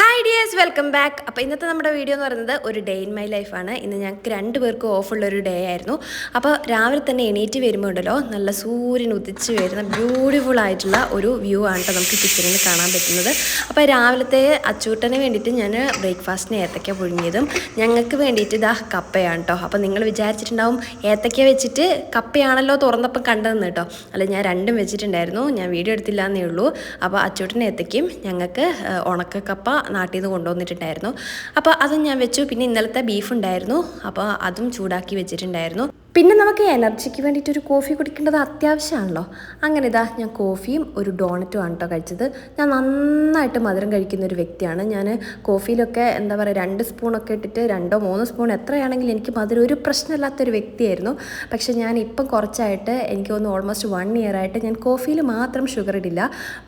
Hi dears, welcome back. അപ്പോൾ ഇന്നത്തെ നമ്മുടെ വീഡിയോ എന്ന് പറയുന്നത് ഒരു ഡേ ഇൻ മൈ ലൈഫാണ്. ഇന്ന് ഞങ്ങൾക്ക് രണ്ടുപേർക്കും ഓഫുള്ളൊരു ഡേ ആയിരുന്നു. അപ്പോൾ രാവിലെ തന്നെ എണീറ്റ് വരുമ്പോൾ ഉണ്ടല്ലോ, നല്ല സൂര്യൻ ഉദിച്ച് വരുന്ന ബ്യൂട്ടിഫുൾ ആയിട്ടുള്ള ഒരു വ്യൂ ആണ് കേട്ടോ നമുക്ക് കിച്ചണിൽ നിന്ന് കാണാൻ പറ്റുന്നത്. അപ്പോൾ രാവിലത്തെ അച്ചൂട്ടന് വേണ്ടിയിട്ട് ഞാൻ ബ്രേക്ക്ഫാസ്റ്റിന് ഏത്തക്ക പുഴുങ്ങിയതും ഞങ്ങൾക്ക് വേണ്ടിയിട്ട് ഇതാ കപ്പയാണ് കേട്ടോ. അപ്പോൾ നിങ്ങൾ വിചാരിച്ചിട്ടുണ്ടാവും ഏത്തക്ക വെച്ചിട്ട് കപ്പയാണല്ലോ തുറന്നപ്പം കണ്ടതെന്ന് കേട്ടോ. അല്ല, ഞാൻ രണ്ടും വെച്ചിട്ടുണ്ടായിരുന്നു, ഞാൻ വീഡിയോ എടുത്തില്ല എന്നേ ഉള്ളൂ. അപ്പോൾ അച്ചൂട്ടന് ഏത്തക്കയും ഞങ്ങൾക്ക് ഉണക്കക്കപ്പ നാട്ടിൽ നിന്ന് കൊണ്ടുവന്നിട്ടുണ്ടായിരുന്നു. അപ്പോൾ അതും ഞാൻ വെച്ചു. പിന്നെ ഇന്നലത്തെ ബീഫ് ഉണ്ടായിരുന്നു, അപ്പോൾ അതും ചൂടാക്കി വെച്ചിട്ടുണ്ടായിരുന്നു. പിന്നെ നമുക്ക് എനർജിക്ക് വേണ്ടിയിട്ട് ഒരു കോഫി കുടിക്കേണ്ടത് അത്യാവശ്യമാണല്ലോ. അങ്ങനെ ഇതാ ഞാൻ കോഫിയും ഒരു ഡോണറ്റും ആണ് കേട്ടോ കഴിച്ചത്. ഞാൻ നന്നായിട്ട് മധുരം കഴിക്കുന്ന ഒരു വ്യക്തിയാണ്. ഞാൻ കോഫിയിലൊക്കെ എന്താ പറയുക 2 സ്പൂണൊക്കെ ഇട്ടിട്ട് 2-3 സ്പൂൺ എത്രയാണെങ്കിലും എനിക്ക് മധുരം ഒരു പ്രശ്നമില്ലാത്തൊരു വ്യക്തിയായിരുന്നു. പക്ഷേ ഞാൻ ഇപ്പം കുറച്ചായിട്ട് എനിക്ക് തോന്നുന്നു ഓൾമോസ്റ്റ് 1 ഇയർ ആയിട്ട് ഞാൻ കോഫിയിൽ മാത്രം ഷുഗർ ഇടില്ല,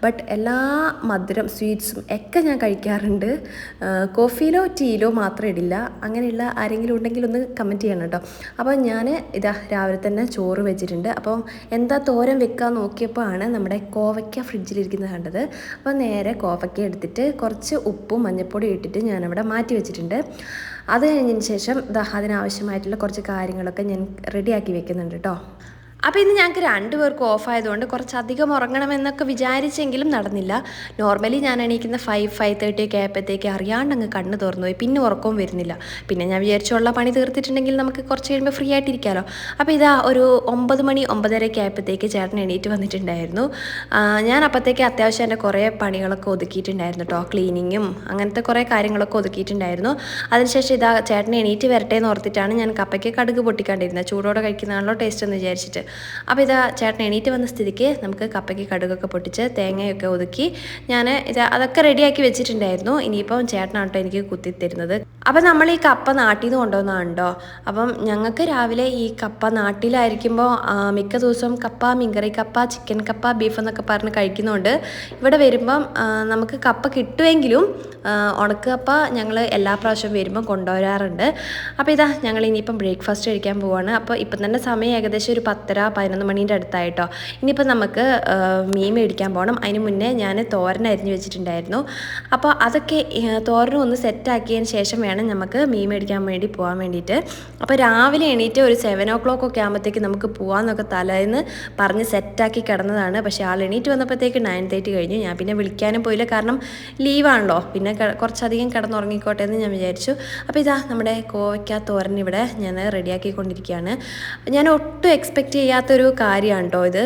ബട്ട് എല്ലാ മധുരം സ്വീറ്റ്സും ഒക്കെ ഞാൻ കഴിക്കാറുണ്ട്. കോഫിയിലോ ടീയിലോ മാത്രം ഇടില്ല. അങ്ങനെയുള്ള ആരെങ്കിലും ഉണ്ടെങ്കിൽ ഒന്ന് കമൻറ്റ് ചെയ്യണം കേട്ടോ. അപ്പോൾ ഞാൻ ഇതാ രാവിലെ തന്നെ ചോറ് വെച്ചിട്ടുണ്ട്. അപ്പം എന്താ തോരൻ വെക്കാൻ നോക്കിയപ്പോൾ ആണ് നമ്മുടെ കോവയ്ക്ക ഫ്രിഡ്ജിലിരിക്കുന്നത് കണ്ടത്. അപ്പോൾ നേരെ കോവയ്ക്ക എടുത്തിട്ട് കുറച്ച് ഉപ്പും മഞ്ഞൾപ്പൊടിയും ഇട്ടിട്ട് ഞാനവിടെ മാറ്റി വെച്ചിട്ടുണ്ട്. അത് കഴിഞ്ഞതിന് ശേഷം അതിനാവശ്യമായിട്ടുള്ള കുറച്ച് കാര്യങ്ങളൊക്കെ ഞാൻ റെഡിയാക്കി വെക്കുന്നുണ്ട് കേട്ടോ. അപ്പോൾ ഇന്ന് ഞങ്ങൾക്ക് 2 പേർക്കും ഓഫായതുകൊണ്ട് കുറച്ചധികം ഉറങ്ങണമെന്നൊക്കെ വിചാരിച്ചെങ്കിലും നടന്നില്ല. നോർമലി ഞാൻ എണീക്കുന്ന 5-5:30 ഒക്കെ ആയപ്പോഴത്തേക്ക് അറിയാണ്ട് അങ്ങ് കണ്ണ് തുറന്നു പോയി. പിന്നെ ഉറക്കവും വരുന്നില്ല. പിന്നെ ഞാൻ വിചാരിച്ചുള്ള പണി തീർത്തിട്ടുണ്ടെങ്കിൽ നമുക്ക് കുറച്ച് കഴിയുമ്പോൾ ഫ്രീ ആയിട്ടിരിക്കാമല്ലോ. അപ്പോൾ ഇതാ ഒരു 9 മണി 9:30 ആയപ്പോഴത്തേക്ക് ചേട്ടൻ എണീറ്റ് വന്നിട്ടുണ്ടായിരുന്നു. ഞാൻ അപ്പോഴത്തേക്ക് അത്യാവശ്യം എൻ്റെ കുറേ പണികളൊക്കെ ഒതുക്കിയിട്ടുണ്ടായിരുന്നു കേട്ടോ. ക്ലീനിങ്ങും അങ്ങനത്തെ കുറേ കാര്യങ്ങളൊക്കെ ഒതുക്കിയിട്ടുണ്ടായിരുന്നു. അതിനുശേഷം ഇതാ ചേട്ടനെ എണീറ്റ് വരട്ടെ എന്ന് ഓർത്തിട്ടാണ് ഞാൻ കപ്പയ്ക്ക് കടുക് പൊട്ടിക്കാണ്ടിരുന്നത്. ചൂടോടെ കഴിക്കുന്നതാണല്ലോ ടേസ്റ്റ് എന്ന് വിചാരിച്ചിട്ട്. അപ്പോൾ ഇതാ ചേട്ടൻ എണീറ്റ് വന്ന സ്ഥിതിക്ക് നമുക്ക് കപ്പയ്ക്ക് കടുകൊക്കെ പൊട്ടിച്ച് തേങ്ങയൊക്കെ ഒതുക്കി ഞാൻ അതൊക്കെ റെഡിയാക്കി വെച്ചിട്ടുണ്ടായിരുന്നു. ഇനിയിപ്പം ചേട്ടനാണ് കേട്ടോ എനിക്ക് കുത്തിത്തരുന്നത്. അപ്പം നമ്മൾ ഈ കപ്പ നാട്ടിൽ നിന്ന് കൊണ്ടുവന്നതാണോ. അപ്പം ഞങ്ങൾക്ക് രാവിലെ ഈ കപ്പ നാട്ടിലായിരിക്കുമ്പോൾ മിക്ക ദിവസവും കപ്പ, മീൻകറി കപ്പ, ചിക്കൻ കപ്പ, ബീഫ് എന്നൊക്കെ പറഞ്ഞ് കഴിക്കുന്നതുകൊണ്ട് ഇവിടെ വരുമ്പം നമുക്ക് കപ്പ കിട്ടുമെങ്കിലും ഉണക്കക്കപ്പ ഞങ്ങൾ എല്ലാ പ്രാവശ്യവും വരുമ്പം കൊണ്ടുവരാറുണ്ട്. അപ്പോൾ ഇതാ ഞങ്ങൾ ഇനിയിപ്പം ബ്രേക്ക്ഫാസ്റ്റ് കഴിക്കാൻ പോവുകയാണ്. അപ്പോൾ ഇപ്പം തന്നെ സമയം ഏകദേശം ഒരു 10-11 മണീൻ്റെ അടുത്തായിട്ടോ. ഇനിയിപ്പോൾ നമുക്ക് മീൻ മേടിക്കാൻ പോകണം. അതിന് മുന്നേ ഞാൻ തോരൻ അരിഞ്ഞ് വെച്ചിട്ടുണ്ടായിരുന്നു. അപ്പോൾ അതൊക്കെ തോരനും ഒന്ന് സെറ്റാക്കിയതിന് ശേഷം വേണം നമുക്ക് മീൻ മേടിക്കാൻ വേണ്ടി പോകാൻ വേണ്ടിയിട്ട്. അപ്പോൾ രാവിലെ എണീറ്റ് ഒരു 7 o'clock ഒക്കെ ആകുമ്പോഴത്തേക്ക് നമുക്ക് പോകാമെന്നൊക്കെ തലേന്ന് പറഞ്ഞ് സെറ്റാക്കി കിടന്നതാണ്. പക്ഷേ ആൾ എണീറ്റ് വന്നപ്പോഴത്തേക്ക് 9:30 കഴിഞ്ഞു. ഞാൻ പിന്നെ വിളിക്കാനും പോയില്ല, കാരണം ലീവാണല്ലോ. പിന്നെ കുറച്ചധികം കിടന്നുറങ്ങിക്കോട്ടെ എന്ന് ഞാൻ വിചാരിച്ചു. അപ്പോൾ ഇതാ നമ്മുടെ കോവയ്ക്ക തോരൻ ഇവിടെ ഞാൻ റെഡിയാക്കിക്കൊണ്ടിരിക്കുകയാണ്. ഞാൻ ഒട്ടും എക്സ്പെക്റ്റ് ചെയ്യാത്തൊരു കാര്യമാണ് കേട്ടോ ഇത്.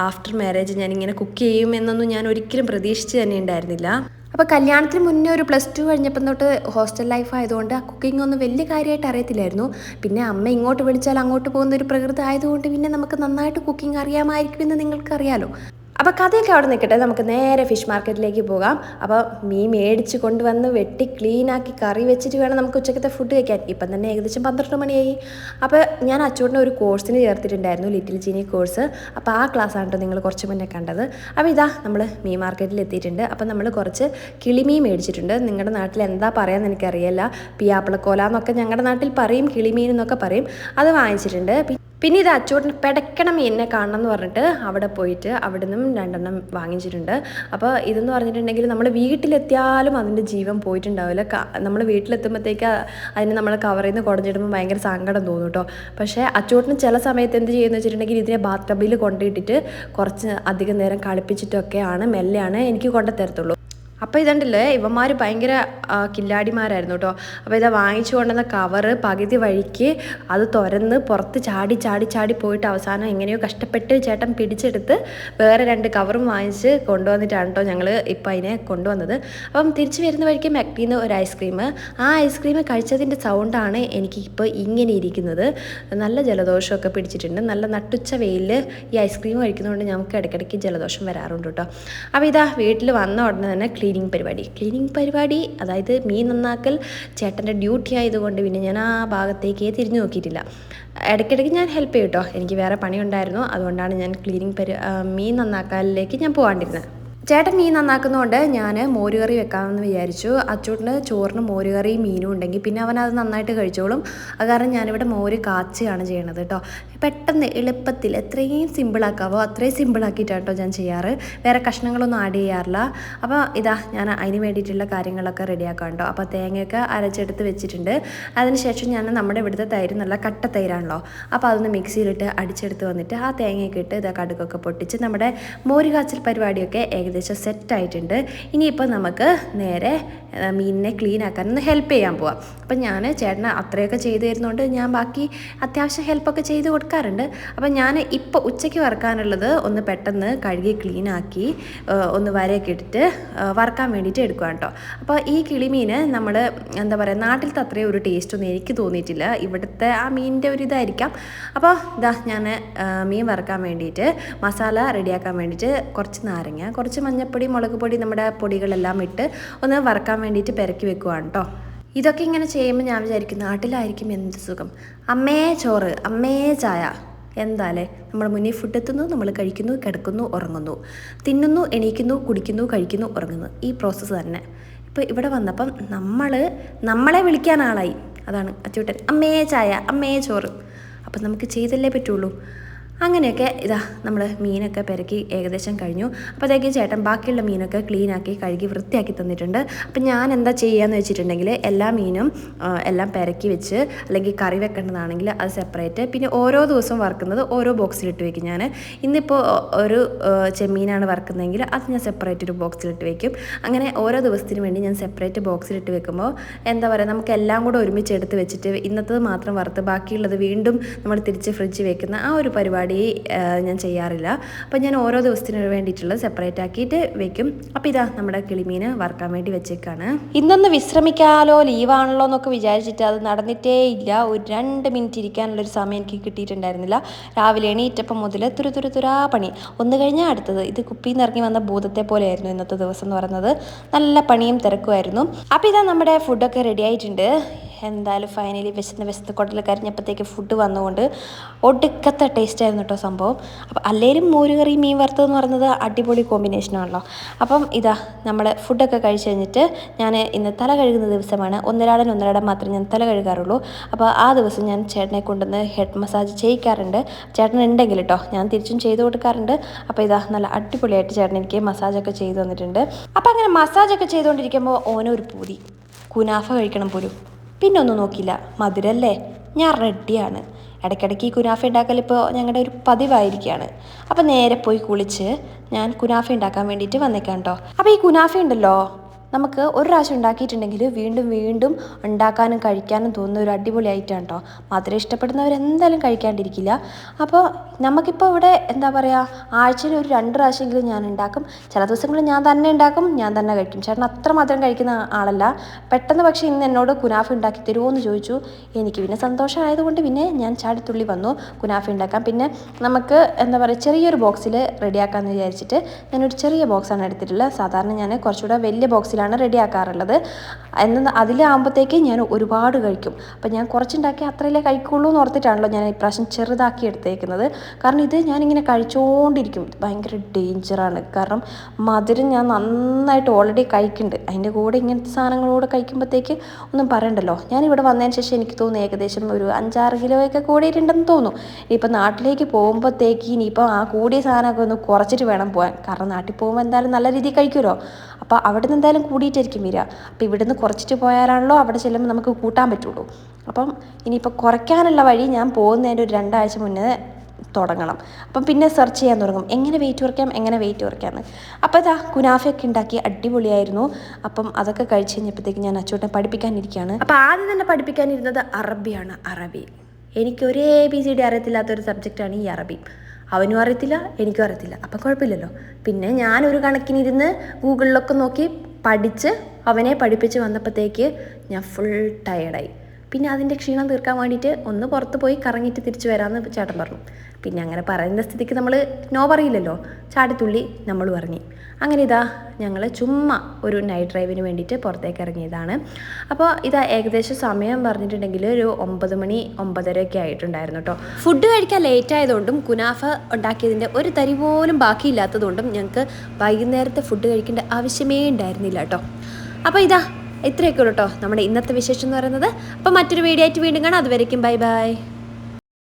ആഫ്റ്റർ മാരേജ് ഞാനിങ്ങനെ കുക്ക് ചെയ്യുമെന്നൊന്നും ഞാൻ ഒരിക്കലും പ്രതീക്ഷിച്ച് തന്നെ ഉണ്ടായിരുന്നില്ല. അപ്പോൾ കല്യാണത്തിന് മുന്നേ ഒരു +2 കഴിഞ്ഞപ്പം തൊട്ട് ഹോസ്റ്റൽ ലൈഫ് ആയതുകൊണ്ട് ആ കുക്കിംഗ് ഒന്നും വലിയ കാര്യമായിട്ട് അറിയത്തില്ലായിരുന്നു. പിന്നെ അമ്മ ഇങ്ങോട്ട് വിളിച്ചാൽ അങ്ങോട്ട് പോകുന്ന ഒരു പ്രകൃതി ആയതുകൊണ്ട് പിന്നെ നമുക്ക് നന്നായിട്ട് കുക്കിംഗ് അറിയാമായിരിക്കുമെന്ന് നിങ്ങൾക്കറിയാലോ. അപ്പോൾ കഥയൊക്കെ അവിടെ നിൽക്കട്ടെ, നമുക്ക് നേരെ ഫിഷ് മാർക്കറ്റിലേക്ക് പോകാം. അപ്പോൾ മീൻ മേടിച്ച് കൊണ്ടുവന്ന് വെട്ടി ക്ലീനാക്കി കറി വെച്ചിട്ട് വേണം നമുക്ക് ഉച്ചക്കത്തെ ഫുഡ് കഴിക്കാൻ. ഇപ്പം തന്നെ ഏകദേശം 12 മണിയായി. അപ്പോൾ ഞാൻ അച്ചൂട്ടിനെ ഒരു കോഴ്സിന് ചേർത്തിട്ടുണ്ടായിരുന്നു, ലിറ്റിൽ ജീനി കോഴ്സ്. അപ്പോൾ ആ ക്ലാസ്സാണ് കേട്ടോ നിങ്ങൾ കുറച്ച് മുന്നേ കണ്ടത്. അപ്പോൾ ഇതാ നമ്മൾ മീൻ മാർക്കറ്റിൽ എത്തിയിട്ടുണ്ട്. അപ്പോൾ നമ്മൾ കുറച്ച് കിളിമീൻ മേടിച്ചിട്ടുണ്ട്. നിങ്ങളുടെ നാട്ടിൽ എന്താ പറയാമെന്ന് എനിക്കറിയില്ല. പിയാപ്പിളക്കോല എന്നൊക്കെ ഞങ്ങളുടെ നാട്ടിൽ പറയും, കിളിമീൻ എന്നൊക്കെ പറയും. അത് വാങ്ങിച്ചിട്ടുണ്ട്. പിന്നെ ഇത് അച്ചൂട്ടിന് പിടയ്ക്കണം മീനിനെ കാണണം എന്ന് പറഞ്ഞിട്ട് അവിടെ പോയിട്ട് അവിടെ നിന്നും 2 എണ്ണം വാങ്ങിച്ചിട്ടുണ്ട്. അപ്പോൾ ഇതെന്ന് പറഞ്ഞിട്ടുണ്ടെങ്കിൽ നമ്മൾ വീട്ടിലെത്തിയാലും അതിൻ്റെ ജീവൻ പോയിട്ടുണ്ടാവില്ല. നമ്മൾ വീട്ടിലെത്തുമ്പോഴത്തേക്ക് അതിന് നമ്മൾ കവറിൽ നിന്ന് കുടഞ്ഞിടുമ്പോൾ ഭയങ്കര സങ്കടം തോന്നും കേട്ടോ. പക്ഷേ അച്ചൂട്ടിന് ചില സമയത്ത് എന്ത് ചെയ്യുമെന്ന് വെച്ചിട്ടുണ്ടെങ്കിൽ ഇതിനെ ബാത്ത് ടബിൽ കൊണ്ടിട്ടിട്ട് കുറച്ച് അധികം നേരം കളിപ്പിച്ചിട്ടൊക്കെയാണ് മെല്ലെയാണ് എനിക്ക് കൊണ്ടു തരത്തുള്ളൂ. അപ്പോൾ ഇതുണ്ടല്ലേ, ഇവന്മാർ ഭയങ്കര കില്ലാടിമാരായിരുന്നു കേട്ടോ. അപ്പോൾ ഇതാ വാങ്ങിച്ചു കൊണ്ടുവന്ന കവറ് പകുതി വഴിക്ക് അത് തുറന്ന് പുറത്ത് ചാടി പോയിട്ട് അവസാനം എങ്ങനെയോ കഷ്ടപ്പെട്ട് ചേട്ടൻ പിടിച്ചെടുത്ത് വേറെ 2 കവറും വാങ്ങിച്ച് കൊണ്ടുവന്നിട്ടാണ് കേട്ടോ ഞങ്ങൾ ഇപ്പം അതിനെ കൊണ്ടുവന്നത്. അപ്പം തിരിച്ച് വരുന്ന വഴിക്ക് മെക്ടീന്ന് ഒരു ഐസ്ക്രീം, ആ ഐസ്ക്രീം കഴിച്ചതിൻ്റെ സൗണ്ടാണ് എനിക്കിപ്പോൾ ഇങ്ങനെ ഇരിക്കുന്നത്. നല്ല ജലദോഷമൊക്കെ പിടിച്ചിട്ടുണ്ട്. നല്ല നട്ടുച്ച വെയിലിൽ ഈ ഐസ്ക്രീം കഴിക്കുന്നതുകൊണ്ട് നമുക്ക് ഇടയ്ക്കിടയ്ക്ക് ജലദോഷം വരാറുണ്ട് കേട്ടോ. അപ്പോൾ ഇതാ വീട്ടിൽ വന്ന ഉടനെ തന്നെ ക്ലീനിങ് പരിപാടി, അതായത് മീൻ നന്നാക്കൽ ചേട്ടൻ്റെ ഡ്യൂട്ടി ആയതുകൊണ്ട് പിന്നെ ഞാൻ ആ ഭാഗത്തേക്ക് തിരിഞ്ഞു നോക്കിയിട്ടില്ല. ഇടയ്ക്കിടയ്ക്ക് ഞാൻ ഹെൽപ്പ് ചെയ്യും കേട്ടോ. എനിക്ക് വേറെ പണി ഉണ്ടായിരുന്നു, അതുകൊണ്ടാണ് ഞാൻ മീൻ നന്നാക്കലിലേക്ക് ഞാൻ പോകാണ്ടിരുന്നത്. ചേട്ടൻ മീൻ നന്നാക്കുന്നതുകൊണ്ട് ഞാൻ മോരുകറി വെക്കാമെന്ന് വിചാരിച്ചു. അച്ചൂട്ടിന് ചോറിന് മോരുകറിയും മീനും ഉണ്ടെങ്കിൽ പിന്നെ അവനത് നന്നായിട്ട് കഴിച്ചോളും. അത് കാരണം ഞാനിവിടെ മോര് കാച്ചുകയാണ് ചെയ്യണത് കേട്ടോ. പെട്ടെന്ന് എളുപ്പത്തിൽ എത്രയും സിമ്പിളാക്കാവോ അത്രയും സിമ്പിളാക്കിയിട്ടാണ് കേട്ടോ ഞാൻ ചെയ്യാറ്. വേറെ കഷ്ണങ്ങളൊന്നും ആഡ് ചെയ്യാറില്ല. അപ്പോൾ ഇതാ ഞാൻ അതിന് വേണ്ടിയിട്ടുള്ള കാര്യങ്ങളൊക്കെ റെഡിയാക്കാം കേട്ടോ. അപ്പോൾ തേങ്ങയൊക്കെ അരച്ചെടുത്ത് വെച്ചിട്ടുണ്ട്. അതിനുശേഷം ഞാൻ നമ്മുടെ ഇവിടുത്തെ തൈര് നല്ല കട്ട തൈരാണല്ലോ, അപ്പോൾ അതൊന്ന് മിക്സിയിലിട്ട് അടിച്ചെടുത്ത് വന്നിട്ട് ആ തേങ്ങയൊക്കെ ഇട്ട് ഇതാ കടുകൊക്കെ പൊട്ടിച്ച് നമ്മുടെ മോര് കാച്ചൽ പരിപാടിയൊക്കെ ഏകദേശം സെറ്റായിട്ടുണ്ട്. ഇനിയിപ്പോൾ നമുക്ക് നേരെ മീനിനെ ക്ലീൻ ആക്കാനൊന്ന് ഹെൽപ്പ് ചെയ്യാൻ പോവാം. അപ്പം ഞാൻ ചേട്ടന് അത്രയൊക്കെ ചെയ്തു തരുന്നതുകൊണ്ട് ഞാൻ ബാക്കി അത്യാവശ്യം ഹെൽപ്പൊക്കെ ചെയ്ത് കൊടുക്കാറുണ്ട്. അപ്പം ഞാൻ ഇപ്പോൾ ഉച്ചയ്ക്ക് വറുക്കാനുള്ളത് ഒന്ന് പെട്ടെന്ന് കഴുകി ക്ലീനാക്കി ഒന്ന് വരയൊക്കെ ഇട്ടിട്ട് വറുക്കാൻ വേണ്ടിയിട്ട് എടുക്കുകയാണ് കേട്ടോ. അപ്പോൾ ഈ കിളിമീൻ നമ്മൾ എന്താ പറയുക, നാട്ടിലത്തെ അത്രയും ഒരു ടേസ്റ്റൊന്നും എനിക്ക് തോന്നിയിട്ടില്ല. ഇവിടുത്തെ ആ മീനിൻ്റെ ഒരു ഇതായിരിക്കാം. അപ്പോൾ ഇതാ ഞാൻ മീൻ വറുക്കാൻ വേണ്ടിയിട്ട് മസാല റെഡിയാക്കാൻ വേണ്ടിയിട്ട് കുറച്ച് നാരങ്ങ, കുറച്ച് മഞ്ഞൾപ്പൊടി, മുളക് പൊടി, നമ്മുടെ പൊടികളെല്ലാം ഇട്ട് ഒന്ന് വറുക്കാൻ വേണ്ടിയിട്ട് പെരക്കി വെക്കുവാണ് കേട്ടോ. ഇതൊക്കെ ഇങ്ങനെ ചെയ്യുമ്പോൾ ഞാൻ വിചാരിക്കും നാട്ടിലായിരിക്കും എന്ത് സുഖം. അമ്മേ ചോറ്, അമ്മേ ചായ, എന്താല്ലേ നമ്മൾ മുന്നിൽ ഫുഡ് എത്തുന്നു, നമ്മൾ കഴിക്കുന്നു, കിടക്കുന്നു, ഉറങ്ങുന്നു, തിന്നുന്നു, എണീക്കുന്നു, കുടിക്കുന്നു, കഴിക്കുന്നു, ഉറങ്ങുന്നു. ഈ പ്രോസസ്സ് തന്നെ. ഇപ്പോൾ ഇവിടെ വന്നപ്പം നമ്മളെ വിളിക്കാൻ ആളായി. അതാണ് അച്ചൂട്ടൻ അമ്മേ ചായ, അമ്മേ ചോറ്. അപ്പം നമുക്ക് ചെയ്തല്ലേ പറ്റുള്ളൂ. അങ്ങനെയൊക്കെ ഇതാ നമ്മൾ മീനൊക്കെ പെരക്കി ഏകദേശം കഴിഞ്ഞു. അപ്പോഴത്തേക്ക് ചേട്ടൻ ബാക്കിയുള്ള മീനൊക്കെ ക്ലീനാക്കി കഴുകി വൃത്തിയാക്കി തന്നിട്ടുണ്ട്. അപ്പം ഞാൻ എന്താ ചെയ്യുകയെന്ന് വെച്ചിട്ടുണ്ടെങ്കിൽ എല്ലാ മീനും എല്ലാം പെരക്കി വെച്ച്, അല്ലെങ്കിൽ കറി വെക്കേണ്ടതാണെങ്കിൽ അത് സെപ്പറേറ്റ്, പിന്നെ ഓരോ ദിവസവും വറുക്കുന്നത് ഓരോ ബോക്സിലിട്ട് വെക്കും. ഞാൻ ഇന്നിപ്പോൾ ഒരു ചെമ്മീനാണ് വറുക്കുന്നതെങ്കിൽ അത് ഞാൻ സെപ്പറേറ്റ് ഒരു ബോക്സിലിട്ട് വെക്കും. അങ്ങനെ ഓരോ ദിവസത്തിന് വേണ്ടി ഞാൻ സെപ്പറേറ്റ് ബോക്സിലിട്ട് വെക്കുമ്പോൾ എന്താ പറയുക, നമുക്ക് എല്ലാം കൂടെ ഒരുമിച്ച് എടുത്ത് വെച്ചിട്ട് ഇന്നത്തത് മാത്രം വറുത്ത് ബാക്കിയുള്ളത് വീണ്ടും നമ്മൾ തിരിച്ച് ഫ്രിഡ്ജ് വെക്കുന്ന ആ ഒരു പരിപാടി ഞാൻ ചെയ്യാറില്ല. അപ്പം ഞാൻ ഓരോ ദിവസത്തിന് വേണ്ടിയിട്ടുള്ളത് സെപ്പറേറ്റ് ആക്കിയിട്ട് വെക്കും. അപ്പം ഇതാ നമ്മുടെ കിളിമീൻ വറുക്കാൻ വേണ്ടി വെച്ചേക്കാണ്. ഇന്നൊന്ന് വിശ്രമിക്കാലോ, ലീവാണല്ലോ എന്നൊക്കെ വിചാരിച്ചിട്ട് അത് നടന്നിട്ടേ ഇല്ല. ഒരു 2 മിനിറ്റ് ഇരിക്കാനുള്ളൊരു സമയം എനിക്ക് കിട്ടിയിട്ടുണ്ടായിരുന്നില്ല. രാവിലെ എണീറ്റപ്പം മുതൽ തുരുതുരാ പണി, ഒന്ന് കഴിഞ്ഞാൽ അടുത്തത്. ഇത് കുപ്പിയിൽ നിന്ന് ഇറങ്ങി വന്ന ഭൂതത്തെ പോലെയായിരുന്നു ഇന്നത്തെ ദിവസം എന്ന് പറയുന്നത്. നല്ല പണിയും തിരക്കുമായിരുന്നു. അപ്പം ഇതാ നമ്മുടെ ഫുഡൊക്കെ റെഡി ആയിട്ടുണ്ട്. എന്തായാലും ഫൈനലി വിശന്ന് കുടൽ കരിഞ്ഞപ്പോഴത്തേക്ക് ഫുഡ് വന്നുകൊണ്ട് ഒടുക്കത്തെ ടേസ്റ്റ് ആയിരുന്നു കേട്ടോ സംഭവം. അപ്പം അല്ലെങ്കിലും മോരുകറി മീൻ വറുത്തതെന്ന് പറയുന്നത് അടിപൊളി കോമ്പിനേഷനാണല്ലോ. അപ്പം ഇതാ നമ്മൾ ഫുഡൊക്കെ കഴിച്ച് കഴിഞ്ഞിട്ട് ഞാൻ ഇന്ന് തല കഴുകുന്ന ദിവസമാണ്. ഒന്നരാടം മാത്രമേ ഞാൻ തല കഴുകാറുള്ളൂ. അപ്പോൾ ആ ദിവസം ഞാൻ ചേട്ടനെ കൊണ്ടുവന്ന് ഹെഡ് മസാജ് ചെയ്യിക്കാറുണ്ട്. ചേട്ടനുണ്ടെങ്കിൽ കേട്ടോ, ഞാൻ തിരിച്ചും ചെയ്ത് കൊടുക്കാറുണ്ട്. അപ്പോൾ ഇതാ നല്ല അടിപൊളിയായിട്ട് ചേട്ടൻ എനിക്ക് മസാജൊക്കെ ചെയ്ത് തന്നിട്ടുണ്ട്. അപ്പോൾ അങ്ങനെ മസാജൊക്കെ ചെയ്തുകൊണ്ടിരിക്കുമ്പോൾ ഓനൊരു പൂതി കുനാഫ കഴിക്കണം പോലും. പിന്നെ ഒന്നും നോക്കില്ല, മധുരല്ലേ, ഞാൻ റെഡിയാണ്. ഇടയ്ക്കിടയ്ക്ക് ഈ കുനാഫ ഉണ്ടാക്കൽ ഇപ്പോൾ ഞങ്ങളുടെ ഒരു പതിവായിരിക്കുകയാണ്. അപ്പോൾ നേരെ പോയി കുളിച്ച് ഞാൻ കുനാഫ ഉണ്ടാക്കാൻ വേണ്ടിയിട്ട് വന്നേക്കാം കേട്ടോ. അപ്പോൾ ഈ കുനാഫ ഉണ്ടല്ലോ, നമുക്ക് ഒരു പ്രാവശ്യം ഉണ്ടാക്കിയിട്ടുണ്ടെങ്കിൽ വീണ്ടും വീണ്ടും ഉണ്ടാക്കാനും കഴിക്കാനും തോന്നുന്ന ഒരു അടിപൊളി ഐറ്റമാണ് കേട്ടോ. മധുരം ഇഷ്ടപ്പെടുന്നവരെന്തായാലും കഴിക്കാണ്ടിരിക്കില്ല. അപ്പോൾ നമുക്കിപ്പോൾ ഇവിടെ എന്താ പറയുക, ആഴ്ചയിൽ ഒരു 2 പ്രാവശ്യമെങ്കിലും ഞാൻ ഉണ്ടാക്കും. ചില ദിവസങ്ങളിൽ ഞാൻ തന്നെ ഉണ്ടാക്കും, ഞാൻ തന്നെ കഴിക്കും. ചേട്ടൻ അത്ര മധുരം കഴിക്കുന്ന ആളല്ല. പെട്ടെന്ന് പക്ഷേ ഇന്ന് എന്നോട് കുനാഫ ഉണ്ടാക്കി തരുമോ എന്ന് ചോദിച്ചു. എനിക്ക് പിന്നെ സന്തോഷമായതുകൊണ്ട് പിന്നെ ഞാൻ ചാടിത്തുള്ളി വന്നു കുനാഫ ഉണ്ടാക്കാം. പിന്നെ നമുക്ക് എന്താ പറയുക, ചെറിയൊരു ബോക്സിൽ റെഡിയാക്കാമെന്ന് വിചാരിച്ചിട്ട് ഞാനൊരു ചെറിയ ബോക്സാണ് എടുത്തിട്ടുള്ളത്. സാധാരണ ഞാൻ കുറച്ചുകൂടെ വലിയ ബോക്സിലാണ് റെഡിയാക്കാറുള്ളത്. അതിലാകുമ്പോഴത്തേക്ക് ഞാൻ ഒരുപാട് കഴിക്കും. അപ്പം ഞാൻ കുറച്ചുണ്ടാക്കി അത്രയല്ലേ കഴിക്കുള്ളൂ എന്ന് ഓർത്തിട്ടാണല്ലോ ഞാൻ ഇപ്രാവശ്യം ചെറുതാക്കി എടുത്തേക്കുന്നത്. കാരണം ഇത് ഞാനിങ്ങനെ കഴിച്ചുകൊണ്ടിരിക്കും. ഭയങ്കര ഡേഞ്ചറാണ്. കാരണം മധുരം ഞാൻ നന്നായിട്ട് ഓൾറെഡി കഴിക്കുന്നുണ്ട്. അതിൻ്റെ കൂടെ ഇങ്ങനത്തെ സാധനങ്ങളോട് കഴിക്കുമ്പോഴത്തേക്ക് ഒന്നും പറയണ്ടല്ലോ. ഞാനിവിടെ വന്നതിന് ശേഷം എനിക്ക് തോന്നുന്നു ഏകദേശം ഒരു 5-6 കിലോയൊക്കെ കൂടിയിട്ടുണ്ടെന്ന് തോന്നുന്നു. ഇനിയിപ്പോൾ നാട്ടിലേക്ക് പോകുമ്പോഴത്തേക്ക് ഇനിയിപ്പോൾ ആ കൂടിയ സാധനമൊക്കെ ഒന്ന് കുറച്ചിട്ട് വേണം പോകാൻ. കാരണം നാട്ടിൽ പോകുമ്പോൾ എന്തായാലും നല്ല രീതിയിൽ കഴിക്കുമല്ലോ. അപ്പോൾ അവിടെ നിന്ന് എന്തായാലും കൂടിയിട്ടായിരിക്കും വരിക. അപ്പോൾ ഇവിടുന്ന് കുറച്ചിട്ട് പോയാലാണല്ലോ അവിടെ ചെല്ലുമ്പോൾ നമുക്ക് കൂട്ടാൻ പറ്റുള്ളൂ. അപ്പം ഇനിയിപ്പോൾ കുറയ്ക്കാനുള്ള വഴി ഞാൻ പോകുന്നതിൻ്റെ ഒരു 2 ആഴ്ച മുന്നേ തുടങ്ങണം. അപ്പം പിന്നെ സെർച്ച് ചെയ്യാൻ തുടങ്ങും എങ്ങനെ വെയിറ്റ് കുറയ്ക്കാമെന്ന്. അപ്പോൾ ഇതാ കുനാഫയൊക്കെ ഉണ്ടാക്കി അടിപൊളിയായിരുന്നു. അപ്പം അതൊക്കെ കഴിച്ച് കഴിഞ്ഞപ്പോഴത്തേക്ക് ഞാൻ അച്ചൂട്ടനെ പഠിപ്പിക്കാനിരിക്കുകയാണ്. അപ്പോൾ ആദ്യം തന്നെ പഠിപ്പിക്കാനിരുന്നത് അറബിയാണ്. അറബി എനിക്കൊരു ABCD അറിയത്തില്ലാത്തൊരു സബ്ജക്റ്റാണ് ഈ അറബി. അവനും അറിയത്തില്ല, എനിക്കും അറിയത്തില്ല. അപ്പം കുഴപ്പമില്ലല്ലോ. പിന്നെ ഞാനൊരു കണക്കിനിരുന്ന് ഗൂഗിളിലൊക്കെ നോക്കി പഠിച്ച് അവനെ പഠിപ്പിച്ച് വന്നപ്പോഴത്തേക്ക് ഞാൻ ഫുൾ ടയേർഡായി. പിന്നെ അതിൻ്റെ ക്ഷീണം തീർക്കാൻ വേണ്ടിയിട്ട് ഒന്ന് പുറത്ത് പോയി കറങ്ങിയിട്ട് തിരിച്ച് വരാമെന്ന് ചേട്ടൻ പറഞ്ഞു. പിന്നെ അങ്ങനെ പറയുന്ന സ്ഥിതിക്ക് നമ്മൾ നോ പറയില്ലല്ലോ, ചാടിത്തുള്ളി നമ്മൾ ഇറങ്ങി. അങ്ങനെ ഇതാ ഞങ്ങൾ ചുമ്മാ ഒരു നൈറ്റ് ഡ്രൈവിന് വേണ്ടിയിട്ട് പുറത്തേക്ക് ഇറങ്ങിയതാണ്. അപ്പോൾ ഇതാ ഏകദേശം സമയം പറഞ്ഞിട്ടുണ്ടെങ്കിൽ ഒരു 9 മണി 9:30 ഒക്കെ ആയിട്ടുണ്ടായിരുന്നു കേട്ടോ. ഫുഡ് കഴിക്കാൻ ലേറ്റ് ആയതുകൊണ്ടും കുനാഫ ഉണ്ടാക്കിയതിൻ്റെ ഒരു തരി പോലും ബാക്കിയില്ലാത്തതുകൊണ്ടും ഞങ്ങൾക്ക് വൈകുന്നേരത്തെ ഫുഡ് കഴിക്കേണ്ട ആവശ്യമേ ഉണ്ടായിരുന്നില്ല കേട്ടോ. അപ്പോൾ ഇതാ ഇത്രയൊക്കെ ഉള്ളൂ കേട്ടോ നമ്മുടെ ഇന്നത്തെ വിശേഷം എന്ന് പറയുന്നത്. അപ്പോൾ മറ്റൊരു വീഡിയോ ആയിട്ട് വീണ്ടും കാണാം. അതുവരേക്കും ബൈ ബൈ.